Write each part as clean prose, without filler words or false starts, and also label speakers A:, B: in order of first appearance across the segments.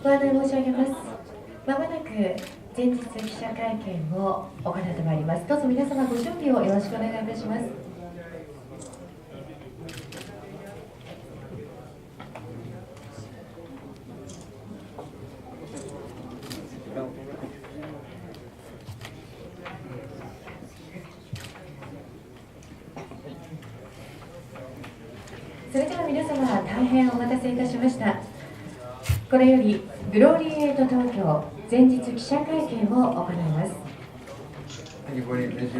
A: ご案内申し上げます。まもなく前日記者会見を行ってまいります。どうぞ皆様ご準備をよろしくお願いいたします。それでは皆様、大変お待たせいたしました。これよりグローリーエイト東京前日記者会見を行います。
B: Thank you very much.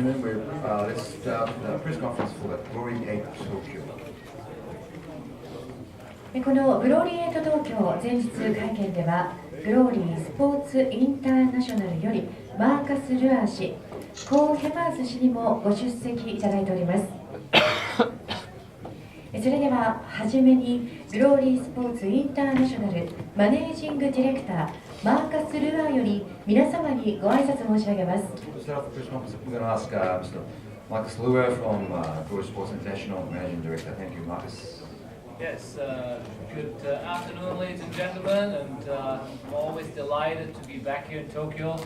B: Let's start the press conference for the Glory 8 Tokyo.
A: このグローリーエイト東京前日会見では、グローリースポーツインターナショナルよりマーカス・ルアー氏、コー・ヘマース氏にもご出席いただいております。それでははじめにグローリースポーツインターナショナルマネージングディレクターマーカス・ルアーより皆様にご挨拶申し上げます。
B: We're going to ask Mr. Marcus Luer from Glory Sports International, Managing Director. Thank you, Marcus.
C: Yes, good afternoon, ladies and gentlemen, and I'm always delighted to be back here in Tokyo.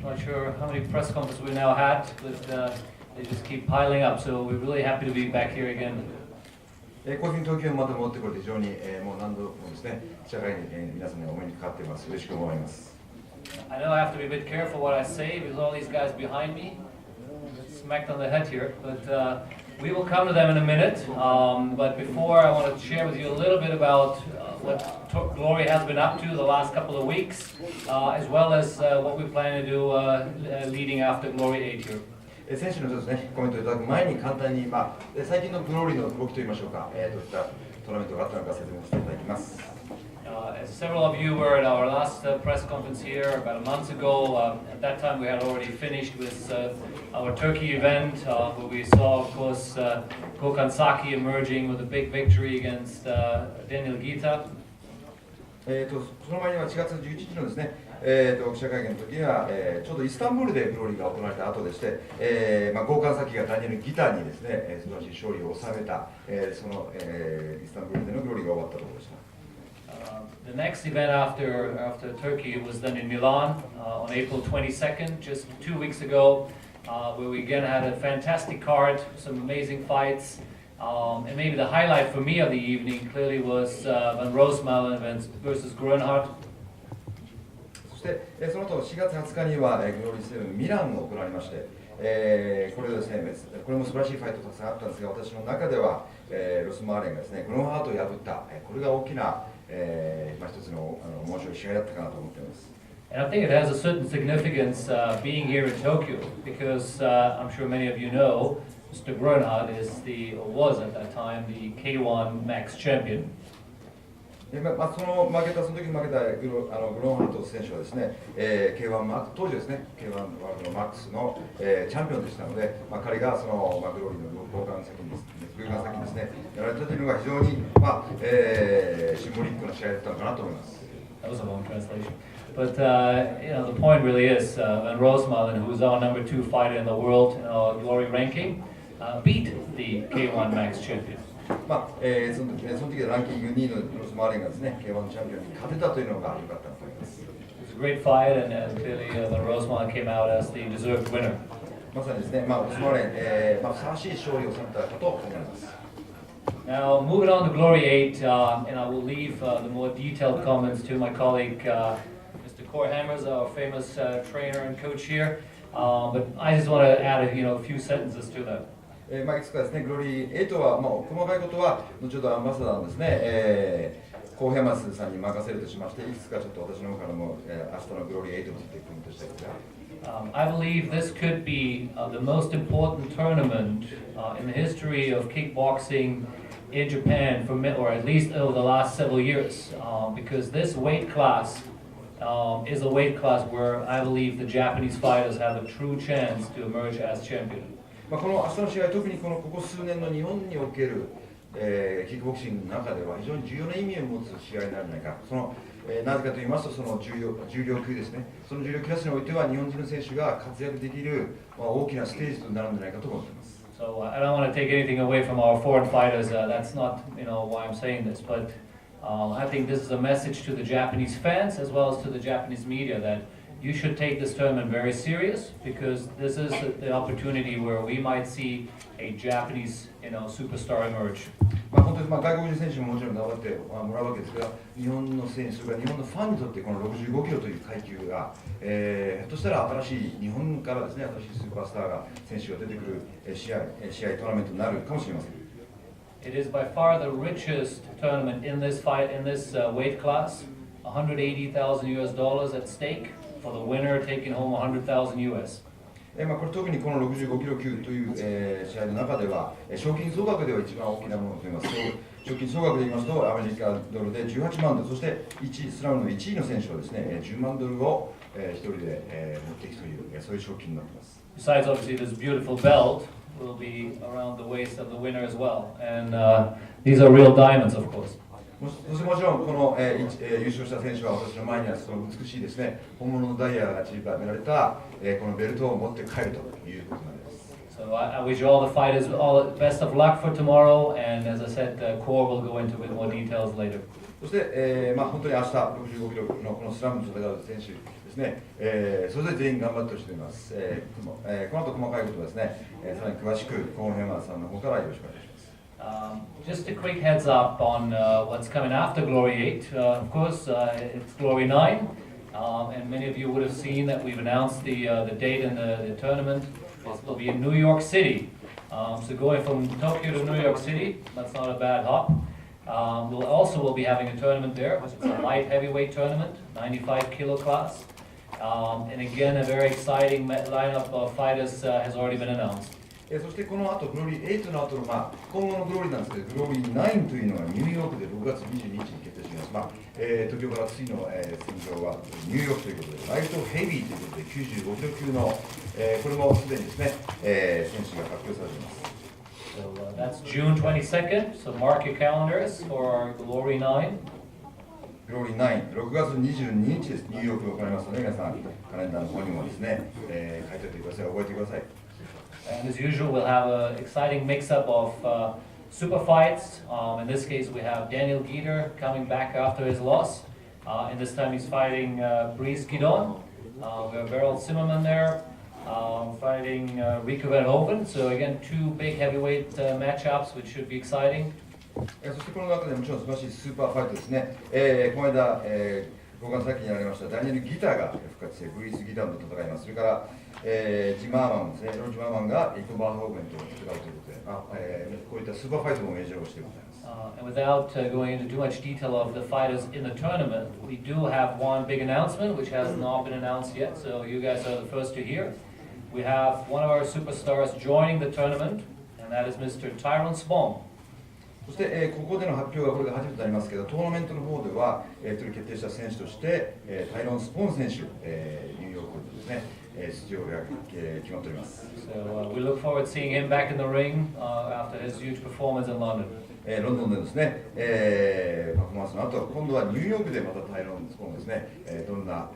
C: Not sure how many press conferences we now had, but they just keep piling up, so we're really happy to be back here again.
B: こういうふうに東京にまた戻ってこれて非常にもう何度もですね、社会に皆さんにお目にかかっています。嬉しく思います。
C: I know I have to be a bit careful what I say because all these guys behind me smacked on the head here, but we will come to them in a minute. But before, I want to share with you a little bit about what Glory has been up to the last couple of weeks, as well as what we plan to do leading after Glory 8 here.
B: 選手のですね、コメントをいただく前に簡単に、最近のグローリーの動きといいましょうか、どういったトーナメントがあったのか説明していただきます。
C: As several of you were at our last press conference here about a month ago, at that time we had already finished with our Turkey event, where we saw, of course, Gökhan Saki emerging with a big victory against Daniel Gita.
B: その前には4月11日のですね、記者会見の時には、ちょうどイスタンブールでグローリーが行われた後でして、ゴーカンサキがダニエル・ギターにですね、素晴らしい勝利を収めた、その、イスタンブールでのグローリーが終わったところでした。
C: The next event after Turkey was then in Milan on April 22nd, just 2 weeks ago, where we again had a fantastic card, some amazing fights. And maybe the highlight for me of the evening clearly was Van Roosmalen versus Grönhardt.
B: そしてその後4月20日にはグローリーセブンミランを行われまして、これですね、これも素晴らしいファイトたくさんあったんですが、私の中では、ロスマーレンがですね、グロンハートを破った、これが大きな、一つの面白い試合だったかなと思っています。
C: And I think it has a certain significance being here in Tokyo because I'm sure many of you know Mr. Grönhardt was at that time the K1 Max champion.
B: その時に負けたグロンハート選手はですね、K1 マーク当時ですね、K1 ワールドのマックスの、チャンピオンでしたので、彼がその、グローリーの交換先にですね、やられたというのが非常に、シンボリックな試合だったのかなと思います。
C: That was a long translation. But the point really is Van Roosmalen, who is our number 2 fighter in the world in our glory ranking, beat the K1 Max champion.
B: その時でランキング2位のロスマーレンがですね、K1 チャンピオンに勝てたというのが良かったと思います。
C: It was a great fight, and clearly Van Roosmalen came out as the deserved winner.
B: まさにですね、ロスマーレン、ふさわしい勝利を収めたかと思います。
C: Now, moving on to Glory 8, and I will leave the more detailed comments to my colleague, Mr. Cor Hammers, our famous trainer and coach here. But I just want to add a few sentences to that.
B: いくつかですね、グローリー8は、細かいことは後ほどアンバサダーのですね、コーヘマスさんに任せるとしまして、いくつかちょっと私の方からも、明日のグローリー8についてコメントしたいですが。
C: I believe this could be the most important tournament in the history of kickboxing in Japan, or at least over the last several years, because this weight class is a weight class where I believe the Japanese fighters have a true chance to emerge as champion.
B: この明日の試合、特にここ数年の日本における、キックボクシングの中では非常に重要な意味を持つ試合になるんじゃないか。なぜかと言いますと、その重量級ですね。その重量クラスにおいては日本人の選手が活躍できる、大きなステージとなるんじゃないかと思っています。
C: So I don't want to take anything away from our foreign fighters. That's not, why I'm saying this, but I think this is a message to the Japanese fans as well as to the Japanese media that you should take this tournament very serious, because this is the opportunity where we might see a Japanese, superstar emerge.
B: 本当に外国人選手ももちろん頑張ってもらうわけですが、日本の選手とか日本のファンにとってこの65キロという階級が、ひょっとしたら新しい日本からですね、新しいスーパースターが選手が出てくる試合トーナメントになるかもしれません。
C: It is by far the richest tournament in this weight class. $180,000 at stake for the winner taking home $100,000 US.
B: これ特にこの65キロ級という、試合の中では、賞金総額では一番大きなものといいますと、賞金総額で言いますとアメリカドルで18万ドル、そしてスラムの1位の選手はですね、10万ドルを、一人で、持っていくという、そういう賞金になっています。
C: Besides, obviously, this beautiful belt will be around the waist of the winner as well, and these are real diamonds, of course.
B: そしてもちろんこの、優勝した選手は私の前にはその美しいですね、本物のダイヤが散りばめられた、このベルトを持って帰るということなんです。
C: So I wish all the fighters all the best of luck for tomorrow, and as I said, Core will go into a bit more details later.
B: そして、本当に明日65キロのこのスラムと戦う選手ですね、それぞれ全員頑張ってほしいと思います。この後細かいことはですね、さらに詳しくコーンヘマーさんの方からよろしくお願いします。
C: Just a quick heads up on what's coming after Glory 8. Of course, it's Glory 9, and many of you would have seen that we've announced the date in the tournament. It will be in New York City. So going from Tokyo to New York City, that's not a bad hop. We'll be having a tournament there. It's a light heavyweight tournament, 95 kilo class. And again, a very exciting lineup of fighters has already been announced.
B: そしてこの後グローリー8の後の、今後のグローリーなんですけど、グローリー9というのがニューヨークで6月22日に決定しています。東京から次の、戦場はニューヨークということで、ライトヘビーということで95キロ級の、これもすでにですね、選手が発表されています。
C: So that's June 22nd, so mark your calendars for Glory 9.
B: グローリー9、6月22日です。ニューヨークで行われますので、皆さんカレンダーの方にもですね、書いておいてください。覚えてください。
C: And as usual, we'll have an exciting mix-up of super fights. In this case, we have Daniel Gieter coming back after his loss. And this time he's fighting Brice Guidon. We have Beryl Zimmerman there fighting Rico Verhoeven. So again, two big heavyweight matchups, which should be exciting.
B: そしてこの中でもちろん素晴らしいスーパーファイトですね。この間、5月先にやられましたダニエル・ギターが復活してブリース・ギターと戦います。それからジマーマンですね、ロジマーマンがイコバーホーベンと戦うということで、こういったスーパーファイトも目白押してございます。
C: And without going into too much detail of the fighters in the tournament, we do have one big announcement which has not been announced yet, so you guys are the first to hear. We have one of our superstars joining the tournament, and that is Mr. Tyrone Spong.
B: そして、ここでの発表はこれが初めてになりますけど、トーナメントの方では、決定した選手として、タイロン・スポーン選手、ニューヨークですね、出場が、決まっております。
C: So we look forward to seeing him back in the ring after his huge performance in London.
B: ロンドンでですね、パフォーマンスの後、今度はニューヨークでまたタイロン・スポーンですね、どんな、パ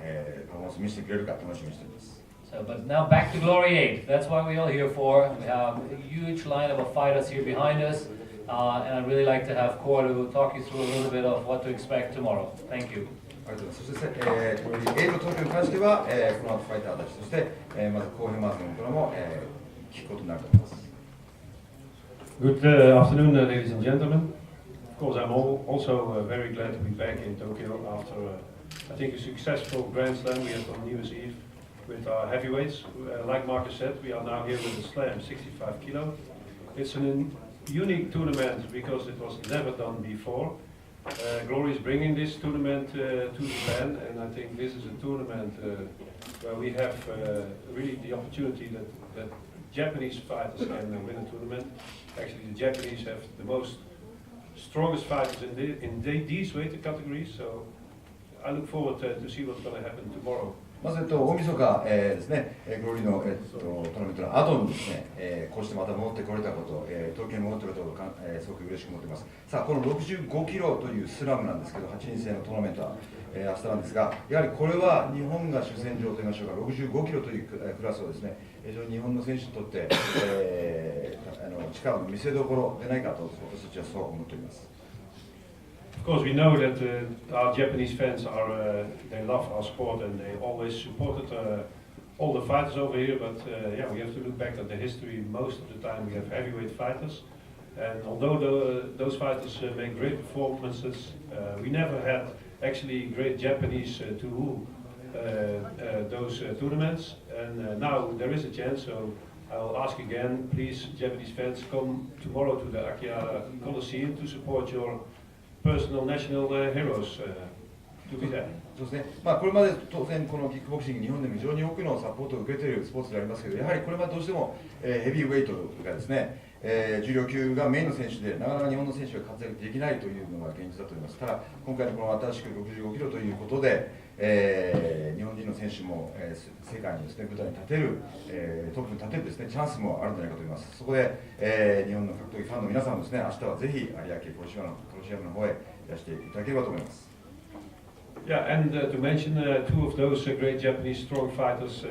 B: フォーマンスを見せてくれるか楽しみにしております。
C: So, but now back to Glory 8. That's what we're all here for. We have a huge lineup of fighters here behind us. And I'd really like to have Core to talk you through a little bit of what to expect tomorrow. Thank you.
B: ありがとうございます。そして、これ8の東京に関しては、この後ファイターたちとして、まずコーヘマーズのからも、聞くことになると思います。
D: Good afternoon, ladies and gentlemen. Of course, I'm also very glad to be back in Tokyo after, I think, a successful Grand Slam we had on New Year's Eve with our heavyweights. Like Marcus said, we are now here with the Slam 65 kilo. It's an unique tournament because it was never done before. Glory is bringing this tournament to Japan, and I think this is a tournament where we have really the opportunity that Japanese fighters can win a tournament. Actually, the Japanese have the strongest fighters in these weight categories, so I look forward to see what's going to happen tomorrow.
B: まず、大晦日、ですね、グローリーの、トーナメントの後にですね、こうしてまた戻ってこれたこと、東京に戻ってこれたことをすごく嬉しく思っています。さあ、この65キロというスラムなんですけど、8人制のトーナメントは、明日なんですが、やはりこれは日本が主戦場といいましょうか、65キロというクラスをですね、非常に日本の選手にとって、力の見せどころでないかと、私たちはそう思っております。
D: Of course, we know that our Japanese fans they love our sport and they always supported all the fighters over here. But yeah, we have to look back at the history. Most of the time, we have heavyweight fighters, and although those fighters make great performances, we never had actually great Japanese to rule those tournaments. And now there is a chance. So I will ask again, please, Japanese fans, come tomorrow to the Akihara Coliseum to support your personal national heroes to be there.
B: そうですね。これまで当然このキックボクシング日本でも非常に多くのサポートを受けているスポーツでありますけど、やはりこれまでどうしてもヘビーウェイトがですね、重量級がメインの選手でなかなか日本の選手が活躍できないというのが現実だと思います。ただ今回のこの新しく65キロということで、日本人の選手も、世界にですね舞台に立てる、トップに立てるですねチャンスもあるんじゃないかと思います。そこで、日本の格闘技ファンの皆さんもですね、明日はぜひ有明コロシアムの方へいらしていただければと思います。
D: Yeah, and to mention two of those great Japanese strong fighters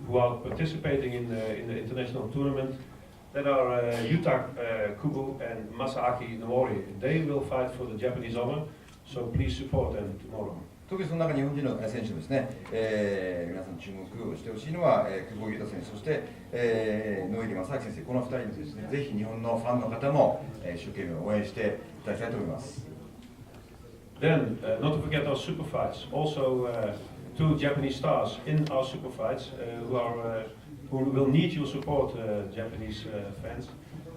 D: who are participating in the international tournament, that are Yuta Kubo and Masaaki Nomori. They will fight for the Japanese honor, so please support them tomorrow.
B: 特にその中日本人の選手ですね、皆さん注目をしてほしいのは、久保裕太選手、そして、野入正明先生、この2人のですね、ぜひ日本のファンの方も、一生懸命応援していただきたいと思います。
D: Then, not to forget our super fights. Also, two Japanese stars in our super fights who will need your support, Japanese fans.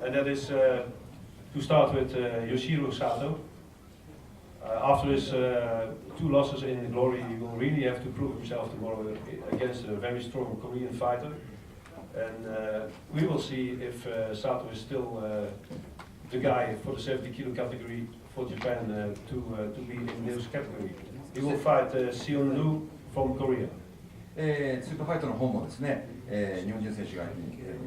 D: And that is to start with Yoshiro Sato. After his two losses in Glory, he will really have to prove himself tomorrow against a very strong Korean fighter. And we will see if Sato is still the guy for the 70 kilo category for Japan to be in this category. He will fight Seon Roo from Korea.
B: スーパーファイトの方もですね、日本人選手がい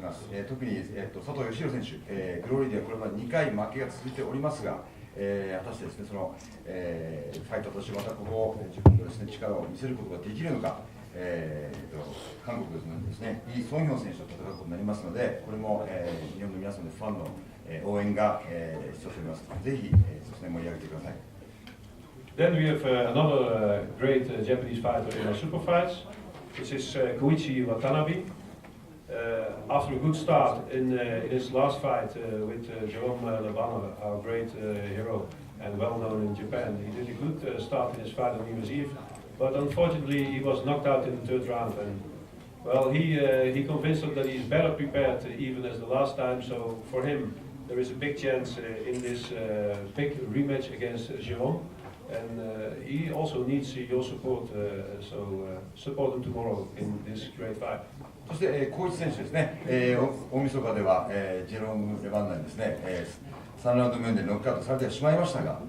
B: ます。特に、佐藤義弘選手、グローリーではこれまで2回負けが続いておりますが、果たしてですね、その、ファイターとしてまたここ自分のですね力を見せることができるのか、韓国のですね、イ・ソンヒョン選手と戦うことになりますので、これも、日本の皆さんのファンの、応援が、必要と思います。ぜひ、そして盛り上げてください。
D: Then we have another great Japanese fighter in our super fights. This is Koichi Watanabe. After a good start in his last fight with Jerome Labana, our great hero and well known in Japan, he did a good start in his fight on New Year's Eve, but unfortunately he was knocked out in the third round. And well, he convinced us that he's better prepared even as the last time. So for him, there is a big chance in this big rematch against Jerome. And he also needs your support, so support him tomorrow in this great fight.
B: そして、コーチ選手ですね、大晦日では、ジェローム・レバンナにですね、3ラウンド目でノックアウトされてしまいましたが、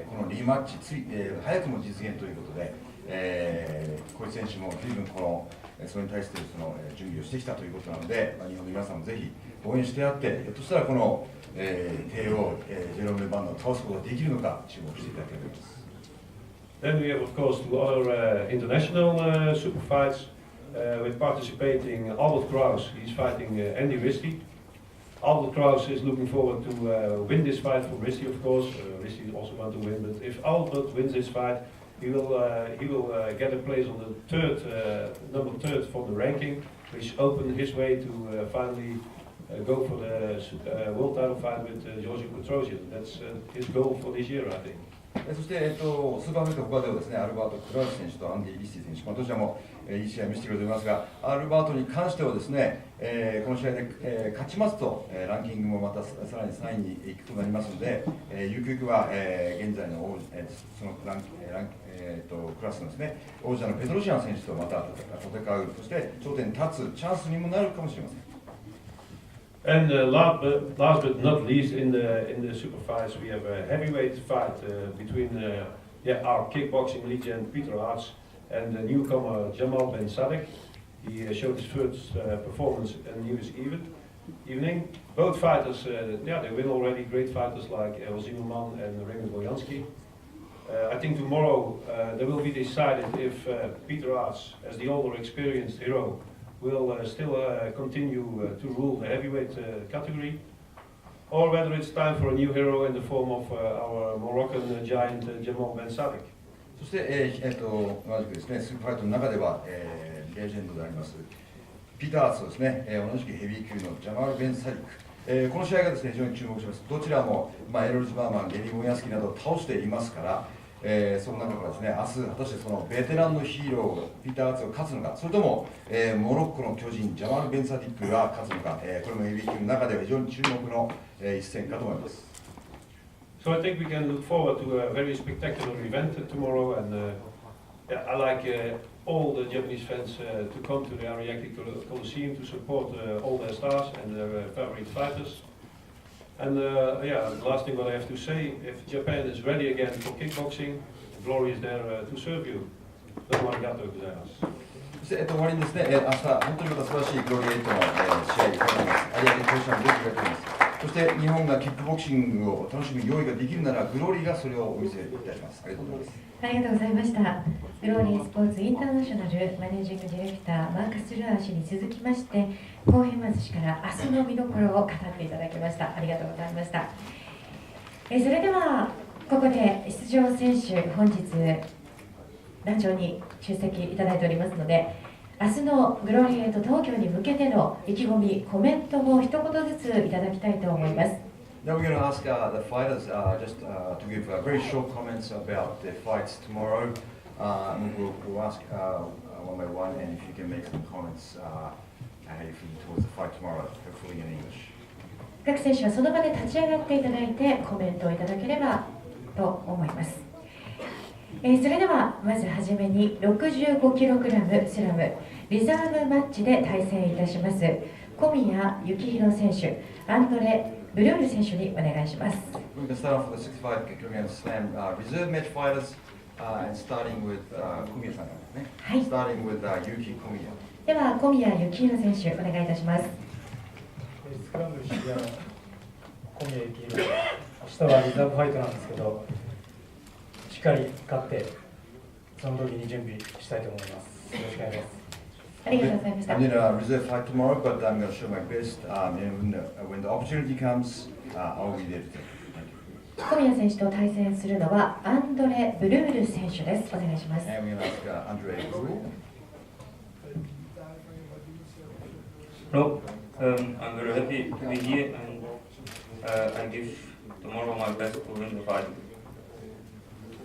B: このリマッチ早くも実現ということで、コーチ選手も随分それに対してその準備をしてきたということなので、日本の皆さんもぜひ応援してやって、ひょっとしたらこの、帝王、ジェローム・レバンナを倒すことができるのか注目していただければと思います。
D: Then we have, of course, two other international super fights with participating Albert Kraus. He's fighting Andy Risty. Albert Kraus is looking forward to win this fight for Risty, of course. Risty also wants to win, but if Albert wins this fight, he will get a place on the number third for the ranking, which opened his way to finally go for the world title fight with Giorgio Petrosian. That's his goal for this year, I think.
B: そして、スーパーファイト他ではですね、アルバート・クラウス選手とアンディ・リッシー選手、どちらも、いい試合を見せてくれていますが、アルバートに関してはですね、この試合で、勝ちますと、ランキングもまたさらに3位に行くことになりますので、ゆくゆくは、現在のそのクラスのですね、王者のペトロシアン選手とまた戦う、そして頂点に立つチャンスにもなるかもしれません。
D: And last but not least, in the super fights, we have a heavyweight fight between our kickboxing legend Peter Arts and the newcomer Jamal Ben Sadek. He showed his first performance in the US evening. Both fighters, they win already. Great fighters like Zimmerman and Raymond Bojanski. I think tomorrow there will be decided if Peter Aas, as the older experienced hero, will still continue to rule the heavyweight category, or whether it's time for a new hero in the form of our Moroccan giant Jamal Ben Sadek.
B: そして、同じくですね、スーパーファイトの中では、レジェンドでありますピーター・アーツですね、同じくヘビー級のジャマール・ベン・サリック、この試合がですね非常に注目します。どちらも、エロルズ・バーマン、ゲリー・モヤスキなどを倒していますから、その中からですね明日果たしてそのベテランのヒーローピーター・アーツが勝つのか、それとも、モロッコの巨人ジャマール・ベン・サディックが勝つのか、これもヘビー級の中では非常に注目の、一戦かと思います。
D: So I think we can look forward to a very spectacular event tomorrow, and I like all the Japanese fans to come to the Ariake Coliseum to support all their stars and their favorite fighters. And the last thing what I have to say, if Japan is ready again for kickboxing, Glory is there to serve you. どうもありがとうございます。
B: そして、終わりにですね、明日本当にまた素晴らしいグローリー8の、試合を行います。有明コーチャンで開かれます。そして日本がキックボクシングを楽しむ用意ができるならグローリーがそれをお見せいたします。ありがとうございます。
A: ありがとうございました。グローリースポーツインターナショナルマネージングディレクターマーカス・ルアー氏に続きましてコーヘンマズ氏から明日の見どころを語っていただきました。ありがとうございました。それではここで出場選手本日壇上に出席いただいておりますので、明日のグローリー8東京に向けての意気込み、コメントを一言ずついただきたいと思います。
B: Now we're going to ask the fighters just to give very short comments about the fights tomorrow. We'll ask one by one, and if you can make some comments how you feel towards the fight tomorrow, hopefully in English.
A: 各選手はその場で立ち上がっていただいてコメントをいただければと思います。それではまずはじめに 65kg スラムリザーブマッチで対戦いたします小宮幸宏選手、アンドレ・ブルール選手にお願いします。
B: We're going to start off with the 65kg slam reserve match fighters and starting with Komiya さんですね。
A: はい。
B: Starting with Yuki Komiya.
A: では小宮幸宏選手お願いいたします。
E: スクランブルシリアの小宮幸宏、明日はリザーブファイトなんですけど、しっかり勝ってその時に準備したいと思います。よろしくお願いします。
A: ありがとうございました。
B: I'm in a reserve fight tomorrow, but I'm going to show my best. And when the opportunity comes, I'll be there to take it.
A: 小宮選手と対戦するのはアンドレ・ブルール選手です。お願いします。
B: And we're going to ask Andre Brule.
F: Hello, I'm very happy to be here, and I give tomorrow my best to win the fight.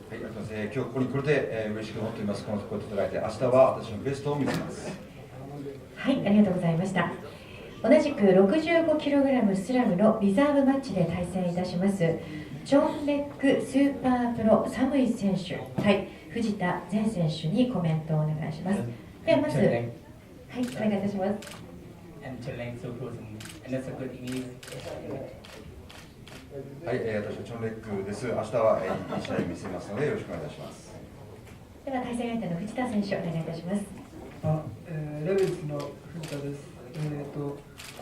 B: はい、ありがとうございます。今日ここに来れて、嬉しく思っています。この声をいただいて、明日は私のベストを見せます。
A: はい、ありがとうございました。同じく 65kg スラムのリザーブマッチで対戦いたしますジョン・レックスーパープロサムイ選手対藤田前選手にコメントをお願いします。ではまず、はい、お願いいたします。
B: はい、私はチョン・レックです。明日はいい試合を見せますのでよろしくお願いいたします。
A: では対戦相手の藤田選手お願いいたします。
G: レベルズの藤田です。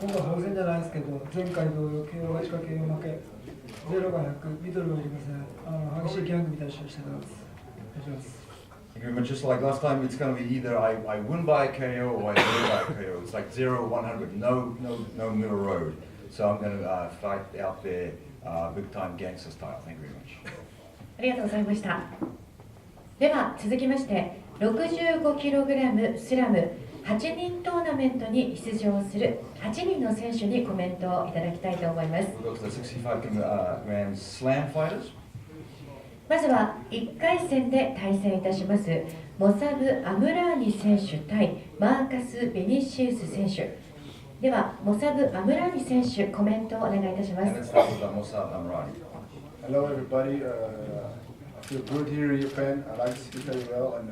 G: 今度は羽生戦じゃないですけど、前回同様、KOがしか KO 負け、0が100、ミドルがいりません。激しいギャングみたいな試合してます。お願いします。
B: Thank you very much. Just like last time, it's going to be either I win by KO or I lose by KO. It's like 0, 100, no middle road. So I'm going to fight out there big time gangster style. Thank you very much.
A: ありがとうございました。では続きまして 65kg スラム8人トーナメントに出場する8人の選手にコメントをいただきたいと思います。
B: We'll go to the 65kg slam fighters.
A: まずは1回戦で対戦いたしますモサブ・アムラーニ選手対マーカス・ベニシウス選手。ではモサブ・アムラーニ選手コメントをお願いいたします。
B: And let's start with Mossab Amrani.
H: Hello everybody, I feel good here in Japan. I like the city very well, and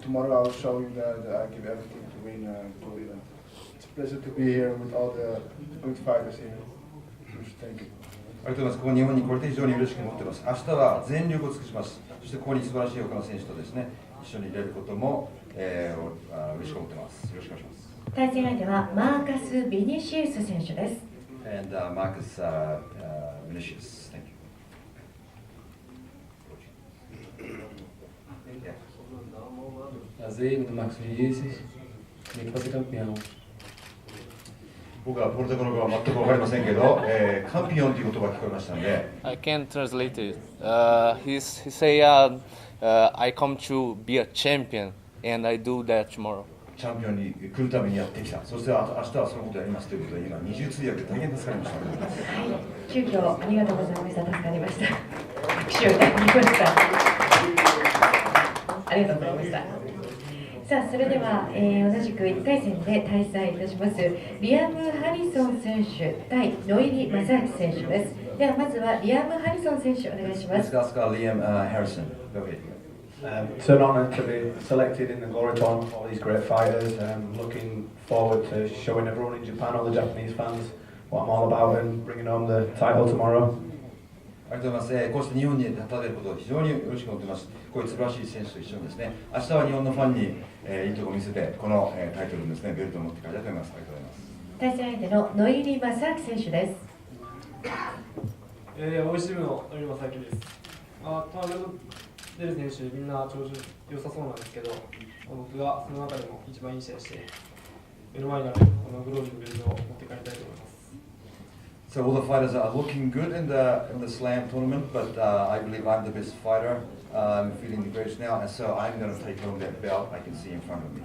H: tomorrow I will show you that I give everything to win the event. It's a pleasure to be here with all the good fighters here. Thank you.
B: ありがとうございます。ここ日本に来れて非常に嬉しく思っています。明日は全力を尽くします。そしてここに素晴らしい他の選手とですね、一緒にいれることも、嬉しく思っています。よろしくお願いします。
A: 対戦相手はマーカス・ビニシウス選手です。
B: And Marcus Vinicius, thank you.
I: Prazer, meu nome é Marcos Vinícius, tenho que fazer campeão.
B: 僕はポルトガル語は全く分かりませんけど、カンピオンという言葉が聞こえましたので、
J: I can't translate it. He say, I come to be a champion, and I do that tomorrow.
B: チャンピオンに来るためにやってきた。そして明日はそのことをやりますということで、今二重通訳で大変助かりました。
A: はい、急遽ありがとうございました。助かりました。拍手をいただきました。ありがとうございました。さあ、それでは、同じく1回戦で対戦いたしますリアム・ハリソン選手対ノイリ・マサキ選手です。ではまずはリアム・ハリソン選手お願いします。
B: Liam Harrison. Go ahead.
K: It's an honour to be selected in the Gloryton, all these great fighters. Looking forward to showing everyone in Japan, all the Japanese fans, what I'm all about and bringing home the title tomorrow.
B: ありがとうございます。こうして日本に立てることを非常に嬉しく思っています。こういう素晴らしい選手と一緒にですね、明日は日本のファンに、いいところを見せて、この、タイトルにですね、ベルトを持って帰りたいと思います。ありがとうございます。
A: 対戦相手のノイリ・マサキ選手です。
L: おいしいのノイリ・マサキです。トーナメント出る選手みんな調子良さそうなんですけど、僕がその中でも一番いい試合して、目の前にあるこのグローリーのベルトを持って帰りたいと思います。
B: So all the fighters are looking good in the Slam tournament, but I believe I'm the best fighter. I'm feeling the greatest now, and so I'm going to take home that belt I can see in front of me.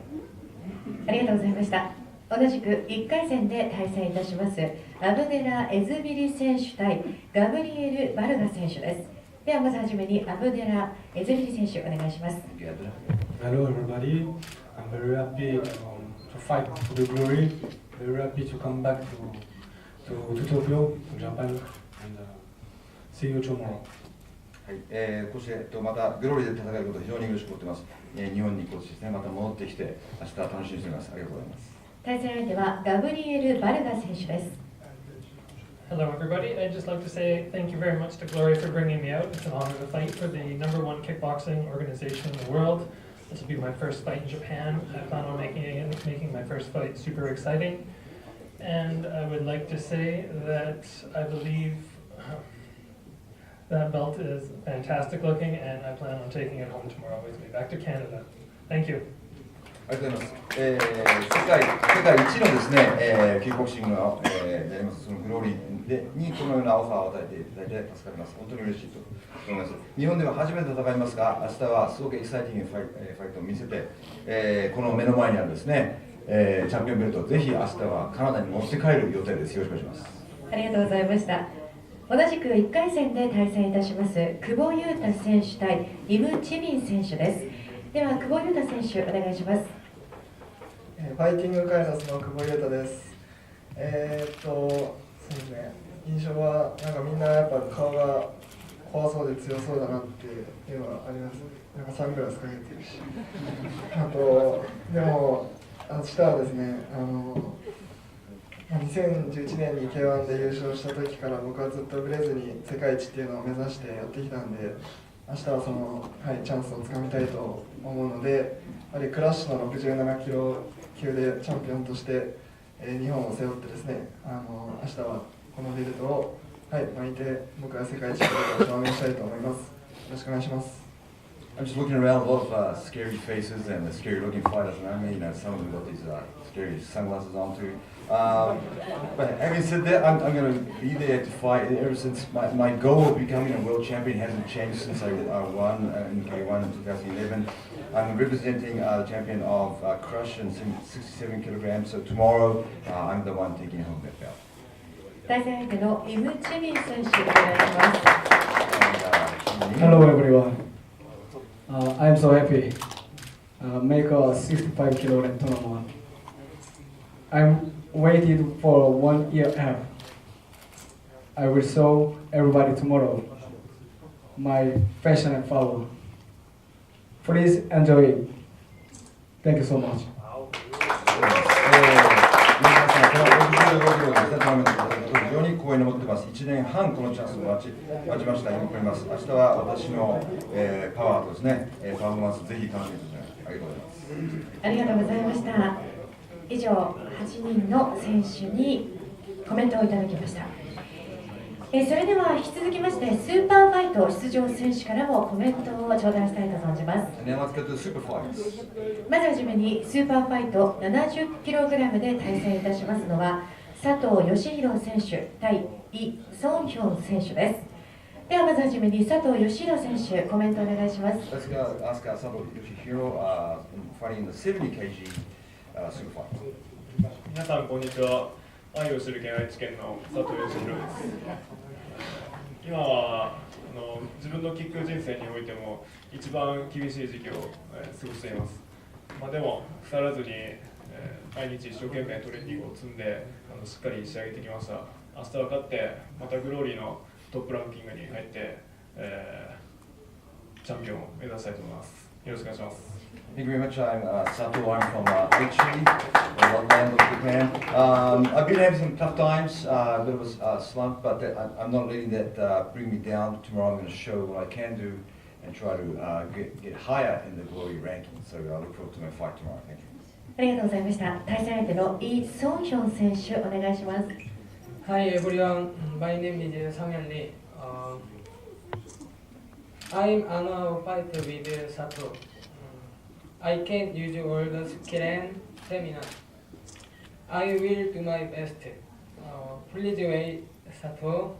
A: ありがとうございました。同じく1回戦で対戦いたしますアブデラ・エズビリ選手対ガブリエル・バルガ選手です。ではまずはじめにアブデラ・エズビリ選手お願いします。
E: Hello everybody, I'm very happy to fight for the glory, very happy to come back to Tokyo, to Japan, and see you tomorrow.
B: はい、こうしてまたグローリーで戦えることを非常に嬉しく思っています。日本にこうしてですね、また戻ってきて明日楽しみにしています。ありがとうございます。
A: 対戦相手はガブリエル・バルガ選手です。
L: Hello everybody, I'd just like to say thank you very much to Glory for bringing me out. It's an honor to fight for the #1 kickboxing organization in the world. This will be my first fight in Japan. I plan on making my first fight super exciting. And I would like to say that I believe that belt is fantastic looking, and I plan on taking it home tomorrow with me back to Canada. Thank you.
B: ありがとうございます。世界一のですね、キックボクシングの、やりますそのグローリーにこのようなオファーを与えていただいて助かります。本当に嬉しいと思います。日本では初めて戦いますが、明日はすごくエキサイティングなファイトを見せて、この目の前にあるですね、チャンピオンベルトをぜひ明日はカナダに持って帰る予定です。よろしくお願いします。
A: ありがとうございました。同じく1回戦で対戦いたします久保優太選手対イム・チミン選手です。では久保優太選手お願いします。
M: ファイティングカイナスの久保優太です。そうですね、印象はなんかみんなやっぱ顔が怖そうで強そうだなっていうのはあります。なんかサングラスかけてるし。あとでも明日はですね、2011年に K1 で優勝した時から僕はずっとブレずに世界一っていうのを目指してやってきたんで、明日はその、チャンスをつかみたいと思うので、やはりクラッシュの67キロ級でチャンピオンとして、日本を背負ってですね、明日はこのベルトを、巻いて僕は世界一ということを証明したいと思います。よろしくお願いします。
B: I'm just looking around, a lot of scary faces and scary looking fighters around me. Some of them got these scary sunglasses on too. But having said that, I'm going to be there to fight. Ever since my goal of becoming a world champion hasn't changed since I won in K1 in 2011. I'm representing the champion of Crush and 67 kilograms. So tomorrow, I'm the one taking home that belt.
A: 対戦相手のイム・チミン選手お願いします。
E: Hello everyone. I'm so happy. Make a 65 kilogram tournament. I'm waited for 1 year and a half. I will show everybody tomorrow my passion and power. Please enjoy it. Thank you so much.
B: 皆さん、この65キロですね、非常に光栄に思ってます。1年半このチャンスを待ちました。喜びます。明日は私の、パワーとですね、パフォーマンスぜひ楽しみにしてください。ありがとうございます。
A: ありがとうございました。以上、8人の選手にコメントをいただきました。それでは引き続きまして、スーパーファイト出場選手からもコメントを頂戴したいと存じます。まずはじめに、スーパーファイト 70kg で対戦いたしますのは、佐藤義弘選手対イ・ソンヒョン選手です。ではまずはじめに佐藤義弘選手、コメントお願いします。
N: 皆さんこんにちは。愛をする県愛知県の佐藤義弘です。今は自分のキック人生においても一番厳しい時期を、過ごしています。でも腐らずに、毎日一生懸命トレーニングを積んでしっかり仕上げてきました。明日は勝ってまたグローリーのトップランキングに入って、チャンピオンを目指したいと思います。よろしくお願いします。
B: Thank you very much. I'm Sato. I'm from Aichi, the land of Japan. I've been having some tough times, a bit of a slump, but I'm not letting that bring me down. Tomorrow I'm going to show what I can do and try to get higher in the glory ranking. So I look forward to my fight tomorrow. Thank you.
A: ありがとうございました。対戦相手のイ・ソンヒョン選手、お願いします。
O: Hi everyone, my name is Sang-hyun Lee. I'm an fight with Sato. I can't use all the skill and stamina. I will do my best. Please wait, Sato.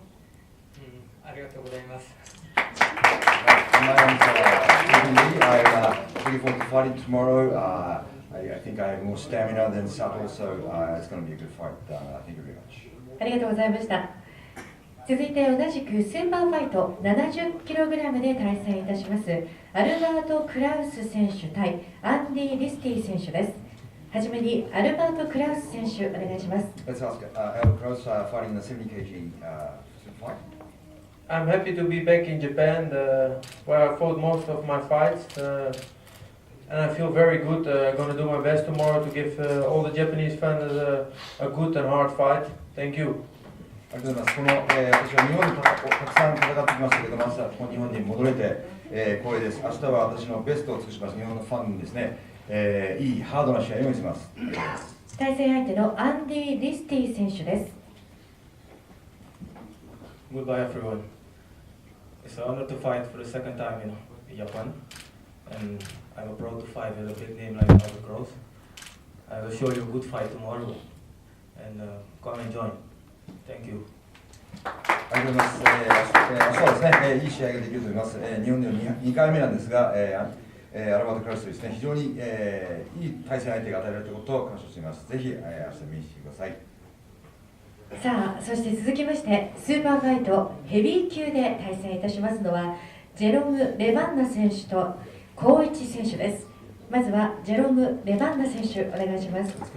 O: ありがとうございます。
B: My name's Stephen Lee. I'm looking forward to fighting tomorrow. I think I have more stamina than Sato, so it's going to be a good fight. Thank you very much.
A: ありがとうございました。続いて同じくスーパーファイト 70kg で対戦いたしますアルバート・クラウス選手対アンディ・リスティ選手です。はじめにアルバート・クラウス選手お願いします。
B: Let's ask Albert Kraus fighting the 70kg fight.
P: I'm happy to be back in Japan, where I fought most of my fights, and I feel very good. I'm going to do my best tomorrow to give all the Japanese fans a good and hard fight. Thank you.
B: ありがとうございます。私は日本でたくさん戦ってきましたけど、まずはこの日本に戻れて、光栄です。明日は私のベストを尽くします。日本のファンにですね、いいハードな試合を見せます。
A: 対戦相手のアンディ・リスティ選手です。
E: Goodbye everyone. It's an honor to fight for the second time in Japan, and I'm proud to fight with a big name like Albert Kraus. I will show you a good fight tomorrow, and come and join. Thank you.
B: ありがとうございます。明日はですね、いい試合ができると思います。日本での2回目なんですが、アルバート・クラウスとですね、非常に、いい対戦相手が与えられたことを感謝しています。ぜひ、明日見に来てください。
A: さあ、そして続きましてスーパーファイトヘビー級で対戦いたしますのはジェロム・レバンナ選手とコウイチ選手です。まずはジェロム・レバンナ選手お願いします。
Q: Okay,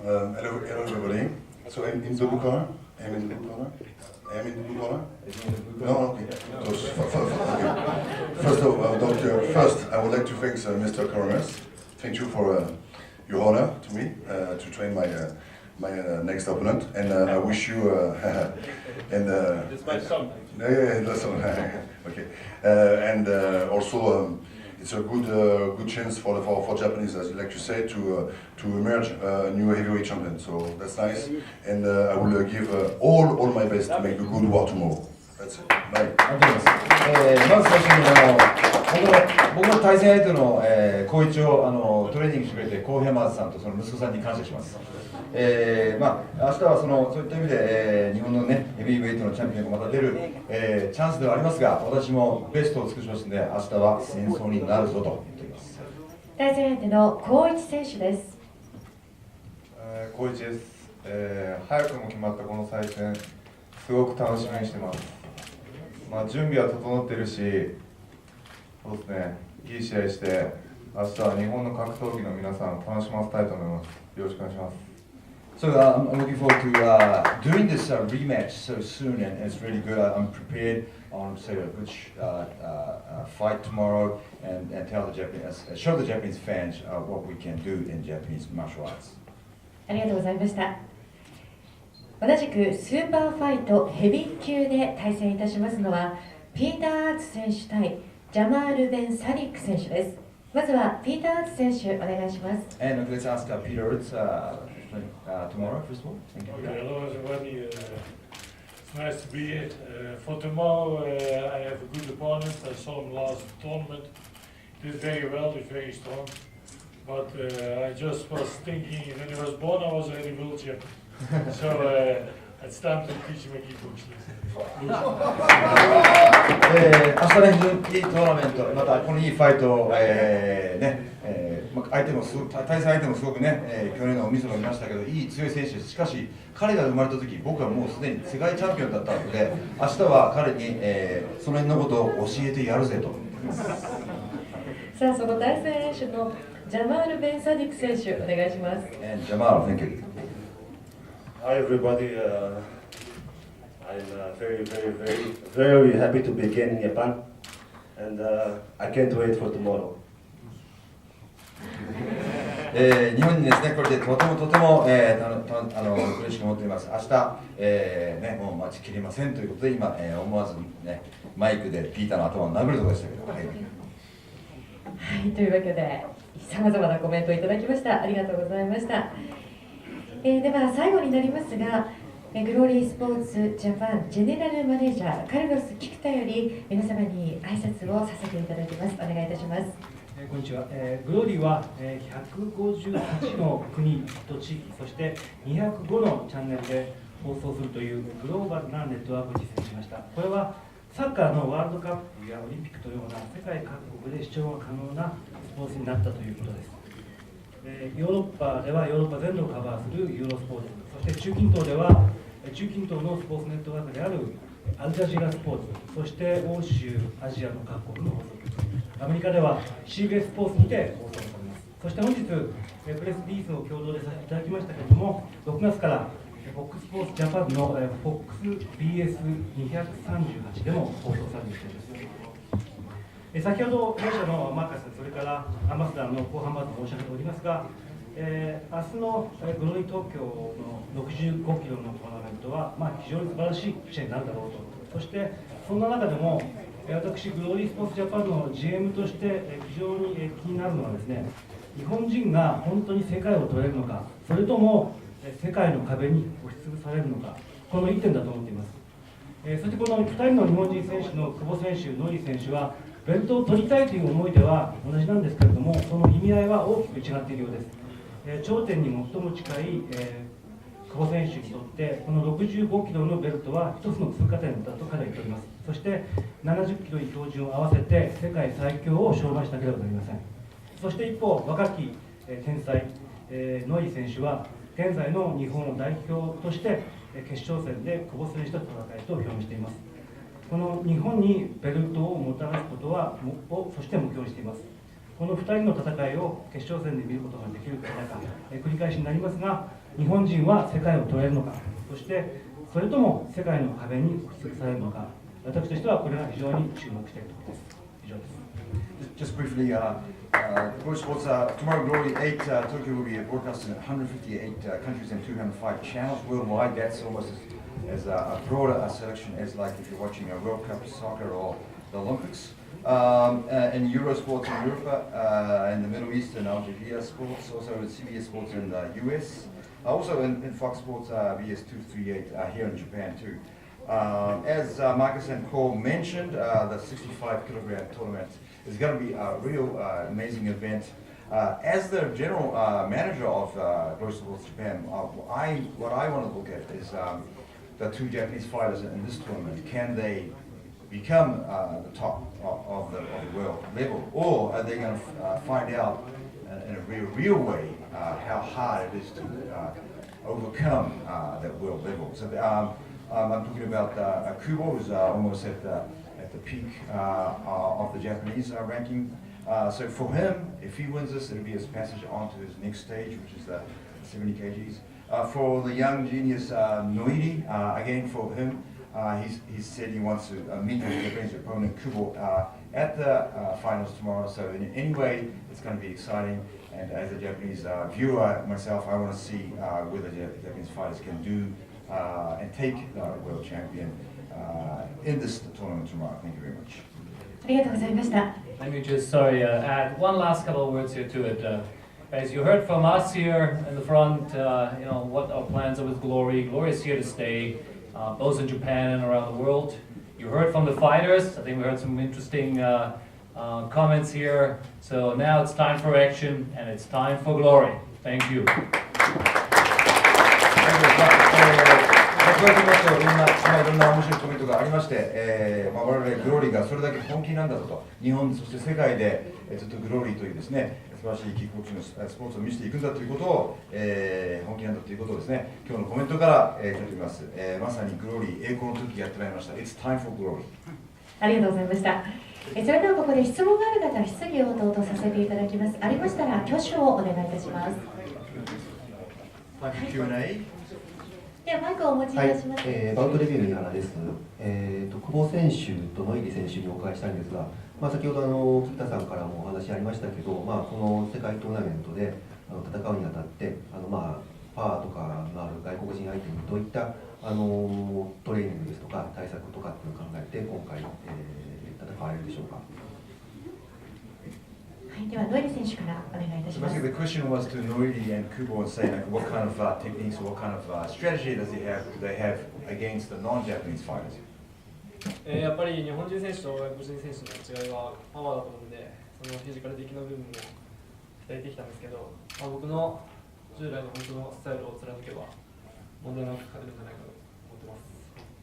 Q: hello everybody. So I'm in the blue corner. I'm in the blue corner. I'm in the blue corner. No, okay. First of all, Doctor, first I would like to thank Mr. Coronas. Thank you for your honor to me to train my next opponent, and I wish you and
N: it's my son.
Q: Yeah, that's all. Okay, and also. It's a good chance for Japanese, as you like to say, to emerge a new heavyweight champion. So that's nice, and I will give all my best to make a good war tomorrow. That's it. Bye.
B: まず最初に僕の対戦相手のコイチをトレーニングしてくれてコウヘマーズさんとその息子さんに感謝します。明日はそういった意味で、日本のねヘビーウェイトのチャンピオンがまた出る、チャンスではありますが、私もベストを尽くしますので、明日は戦争になるぞと言っています。
A: 対戦相手のコウイチ選手です。
R: コウイチです。早くも決まったこの再戦、すごく楽しみにしてます。準備は整っているし、そうですね、いい試合して、明日は日本の格闘技の皆さんを楽しませたいと思います。よろしくお願いします。
B: So I'm looking forward to doing this rematch so soon, and it's really good. I'm prepared. I want to say a good fight tomorrow, and tell the Japanese, show the Japanese fans what we can do in Japanese martial arts.
A: ありがとうございました。同じくスーパーファイトヘビー級で対戦いたしますのはピーター・アーツ選手対ジャマール・ベン・サディック選手です。まずはピーター・アーツ選手お願いします。
B: And let's ask Peter Utz tomorrow first of all. Thank you.
S: Hello everybody. It's nice to be here. For tomorrow, I have a good opponent. I saw him last tournament. Did very well. He's very strong. But I just was thinking when he was born, I was already world champion. So it's time to teach him a kickboxing.
B: 明日ね、非常にいいトーナメント、またこのいいファイトを、相手もすごく対戦相手もすごくね、去年のミスを見ましたけど、いい強い選手です。しかし、彼が生まれた時、僕はもうすでに世界チャンピオンだったので、明日は彼に、その辺のことを教えてやるぜと。
A: さあ、その対戦選手のジャマール・ベン・サディック選手、お願いします。
B: ジャマール、thank you.
T: Hi everybody. I'm very happy to begin in Japan, and I can't wait for tomorrow.
B: 日本にですね、これでとても嬉しく思っています。明日、もう待ちきれませんということで、今、思わずね、マイクでピーターの頭を殴るところでしたけど。はい、
A: というわけで、さまざまなコメントをいただきました。ありがとうございました。では最後になりますが、グローリースポーツジャパンジェネラルマネージャーカルロス・キクタより皆様に挨拶をさせていただきます。お願いいたします。
U: こんにちは。グローリーは158の国と地域、そして205のチャンネルで放送するというグローバルなネットワークを実践しました。これはサッカーのワールドカップやオリンピックというような世界各国で視聴が可能なスポーツになったということです。ヨーロッパではヨーロッパ全土をカバーするユーロスポーツ、そして中近東では中近東のスポーツネットワークであるアルジャジーラスポーツ、そして欧州、アジアの各国の放送局、アメリカでは CBS スポーツにて放送されます。そして本日、プレスリリースを共同でさせていただきましたけれども、6月からFOX スポーツジャパンの FOXBS238 でも放送される予定です。先ほど弊社のマーカス、それからアンバサダーの後半まで申し上げておりますが、明日のグローリー東京の65キロのトーナメントは、非常に素晴らしい試合になるだろうと。そしてそんな中でも私グローリースポーツジャパンの GM として非常に気になるのはですね、日本人が本当に世界を取れるのか、それとも世界の壁に押しつぶされるのか、この1点だと思っています。そしてこの2人の日本人選手の久保選手、ノリ選手はベルトを取りたいという思いでは同じなんですけれども、その意味合いは大きく違っているようです。頂点に最も近い、久保選手にとってこの65キロのベルトは一つの通過点だと彼は言っております。そして70キロに標準を合わせて世界最強を証明しなければなりません。そして一方、若き、天才、ノイ選手は現在の日本代表として決勝戦で久保選手と戦いと表明しています。この日本にベルトをもたらすことはそして目標にしています。この2人の戦いを決勝戦で見ることができるか否か、繰り返しになりますが、日本人は世界を取れるのか、そしてそれとも世界の壁に押しつぶされるのか、私としてはこれが非常に注目しているところです。以上です。
B: Just briefly, Glory Sports, tomorrow Glory 8, Tokyo will be broadcast in 158 countries and 205 channels worldwide. That's almost as a broader selection as like if you're watching a World Cup soccer or the Olympics. And Eurosports in Europe, and the Middle East and Al Jazeera Sports, also in CBS Sports in the US, also in Fox Sports BS238 here in Japan too. As Marcus and Cole mentioned, the 65 kilogram tournament is going to be a real amazing event. As the general manager of Glory Sports Japan, what I want to look at is the two Japanese fighters in this tournament. Can they become the top of the world level, or are they going to find out in a real way how hard it is to overcome that world level? So I'm talking about Kubo, who's almost at the peak of the Japanese ranking. So for him, if he wins this, it'll be his passage on to his next stage, which is the 70 kgs. For the young genius Noiri, again for him, he said he wants to meet his Japanese opponent Kubo at the finals tomorrow. So in any way, it's going to be exciting. And as a Japanese viewer myself, I want to see whether the Japanese fighters can do and take the world champion in this tournament tomorrow. Thank you very much.
A: ありがとうございました。
C: Let me just, add one last couple of words here to it. As you heard from us here in the front, what our plans are with Glory. Glory is here to stay, both in Japan and around the world. You heard from the fighters. I think we heard some interesting comments here. So now it's time for action, and it's time for Glory. Thank you.
B: いろんな面白いコメントがありまして、我々グローリーがそれだけ本気なんだぞと、日本そして世界でずっとグローリーというですね、素晴らしいキックボクシングのスポーツを見せていくんだということを、本気なんだということをですね、今日のコメントから聞いております。まさにグローリー栄光の時やってまいりました。It's time for glory.
A: ありがとうございました。それではここで質問がある方は質疑応答とさせていただきます。ありましたら挙手をお願いいたします。
B: Q&A。
A: ではマイクをお持ちいたします。
V: バウンドレビューの井原です。久保選手とノイリ選手にお伺いしたいんですが、先ほど菊田さんからもお話ありましたけど、この世界トーナメントで戦うにあたってパワーとかのある外国人相手にどういったトレーニングですとか対策とかっていうのを考えて今回、戦われるでしょうか。
A: はい、ではノイリ選手からお願いいたします。
B: The question was to Noiri and Kubo and say like, what kind of techniques, what kind of strategy do they have against the non-Japanese fighters?
W: やっぱり日本人選手と外国人選手の違いはパワーだと思うので、そのフィジカル的な部分も鍛えてきたんですけど、僕の従来の本当のスタイルを貫けば問題なく勝てるんじゃないかと思ってます。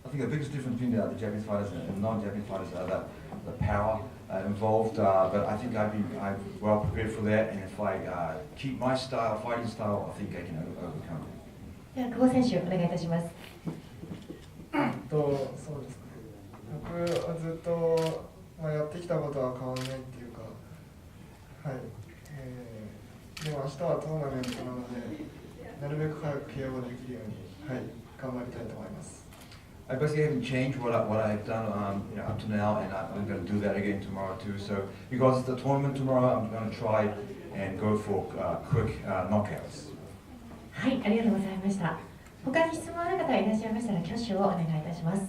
B: I think the biggest difference between the Japanese fighters and non-Japanese fighters are the power involved, but I think I'm well prepared for that, and if I keep my style, fighting style, I think I can overcome it.
A: では久保選手お願いいたします。
M: そうですね。僕はずっと、やってきたことは変わらないっていうか、はい。でも明日はトーナメントなので、なるべく早く KO できるように、はい、頑張りたいと思います。
B: I basically haven't changed what I've done up to now, and I'm going to do that again tomorrow too. So because it's the tournament tomorrow, I'm going to try and go for quick knockouts.
A: はい、ありがとうございました。他に質問ある方いらっしゃいましたら挙手をお願いいたします。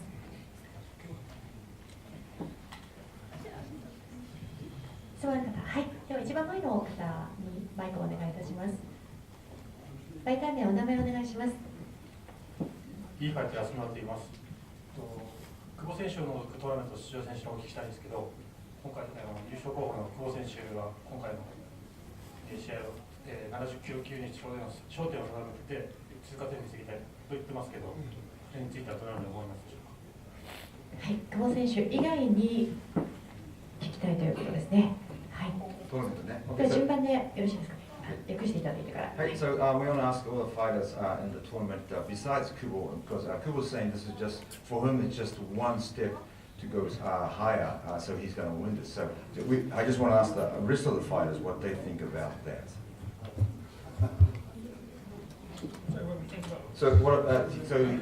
A: 質問ある方、はい。では一番前の方にマイクをお願いいたします。媒体名お名前お願いします。
X: いいファイト休まっています。久保選手のトーナメント出場選手にお聞きしたいんですけど、今回優勝候補の久保選手が今回の試合を70キロ級に焦点を定めて通過点に過ぎたいと言ってますけど、それについてはどのように思いますでしょうか。
A: はい、久保選手以外に聞きたいということですね。はい。
B: トーナメントね。
A: では順番でよろしいですかね。訳していただいてから。
B: はい、so we want to ask all the fighters in the tournament besides Kubo, because Kubo's saying this is just for him, it's just one step to go higher, so he's going to win this. So I just want to ask the rest of the fighters what they think about that. So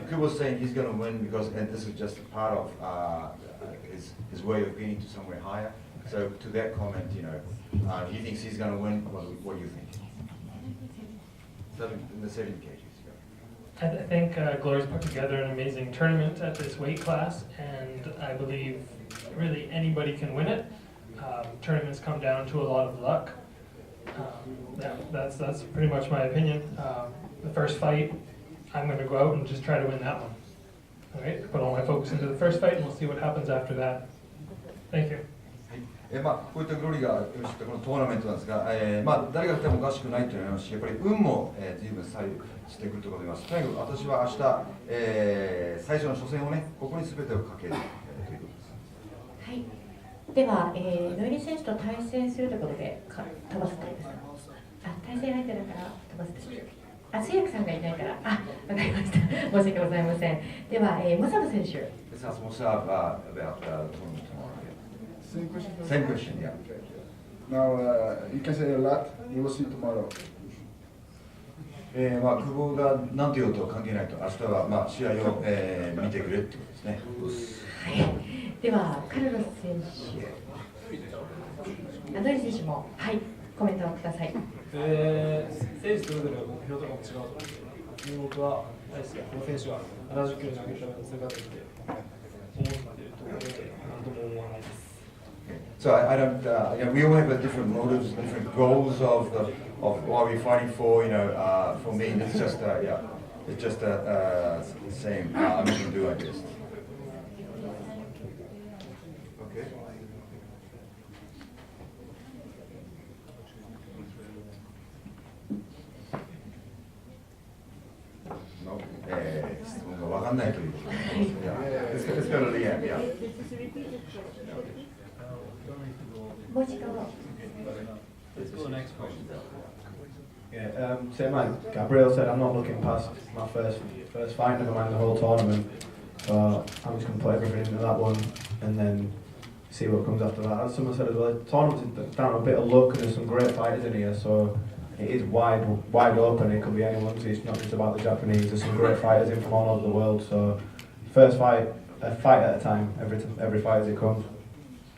B: Kubo's saying he's going to win because this is just a part of his way of getting to somewhere higher. So to that comment, he thinks he's going to win. What do you think? In the 70 kgs.
L: I think Glory's put together an amazing tournament at this weight class, and I believe really anybody can win it. Tournaments come down to a lot of luck. That's pretty much my opinion. The first fight, I'm going to go out and just try to win that one. All right, put all my focus into the first fight, and we'll see what happens after that. Thank you.
B: こういったグローリーが用意したこのトーナメントなんですが、誰が来てもおかしくないというのもありますし、やっぱり運も随分左右してくるところでます。とにかく私は明日、最初の初戦をね、ここに全てをかけるということです。
A: はい。では、ノイリ選手と対戦するということで飛ばすといいですか。対戦相手だから飛ばすという。通訳さんがいないから、わかりました。申し訳ございません。では、マサム選手。
B: Let's ask Musab about the tournament tomorrow.
H: Same question?
B: Same question, yeah.
H: Now, you can say a lot, we will see tomorrow.
B: 久保が何て言おうと関係ないと、明日は試合を見てくれってことですね。
A: はい。では、カルロス選手、ノイリ選手も、はい、コメントをください。
W: 選手それぞれ目標とかも違うと思うんで、僕はあれですか、この選手は70キロ投げたら通過点で思っているところで、なんとも思わないです。
B: So I don't. We all have different motives, different goals of what we're fighting for. For me, it's just it's just same. I'm going to do like this. Okay. No. 質問がわかんないということです。Let's go to Liam. Yeah.
A: もう一度。
C: Let's go to the next question.
K: Yeah, same like Gabriel said, I'm not looking past my first fight, never mind the whole tournament. So I'm just going to put everything into that one and then see what comes after that. As someone said as well, the tournament is down to a bit of luck and there's some great fighters in here, so it is wide open. It could be anyone, so it's not just about the Japanese. There's some great fighters in from all over the world, so first fight, a fight at a time, every fight as it comes.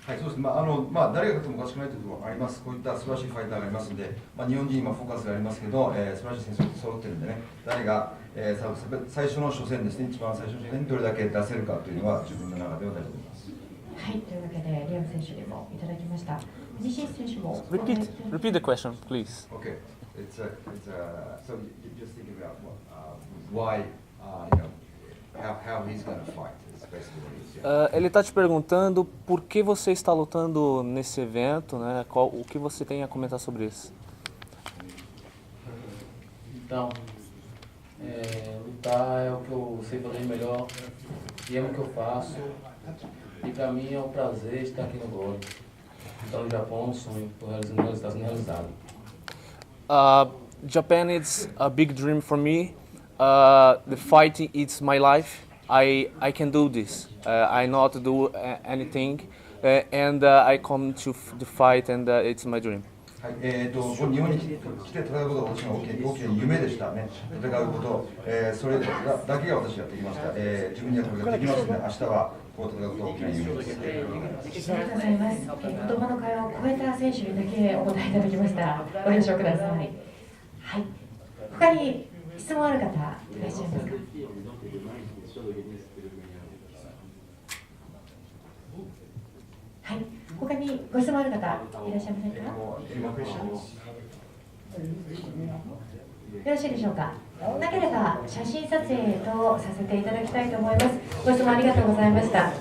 B: はい、そうですね。誰が勝ってもおかしくないということもあります。こういった素晴らしいファイターがいますので、日本人今フォーカスがありますけど、素晴らしい選手が揃ってるんでね、誰が、最初の初戦ですね、一番最初の初戦にどれだけ出せるかというのは自分の中では大事です。
A: はい、というわけでリアム選手にもいただきました。西選手も。
J: Repeat the question, please.
B: Okay, so you just think about why how he's going to fight.
J: Ele está te perguntando por que você está lutando nesse evento, né? O que você tem a comentar sobre isso?
D: Então, lutar é o que eu sei fazer melhor e é o que eu faço. E para mim é um prazer estar aqui no Globo. Então, no Japão, um sonho está sendo realizado.
J: Japan is a big dream for me. The fighting is my life. I can do this. I know how to do anything, and I come to the fight, and it's my dream.
B: はい、日本に来て戦うことが私の大きな夢でしたね。戦うこと、それだけが私やってきました。自分にはこれができますので、明日はこう戦うことが大きな夢です。
A: ありがとうございます。言葉の会話を超えた選手にだけお答えいただきました。ご了承ください。はい。他に質問ある方いらっしゃいますか。はい。他にご質問ある方いらっしゃいませんか。よろしいでしょうか。なければ写真撮影とさせていただきたいと思います。ご質問ありがとうございました。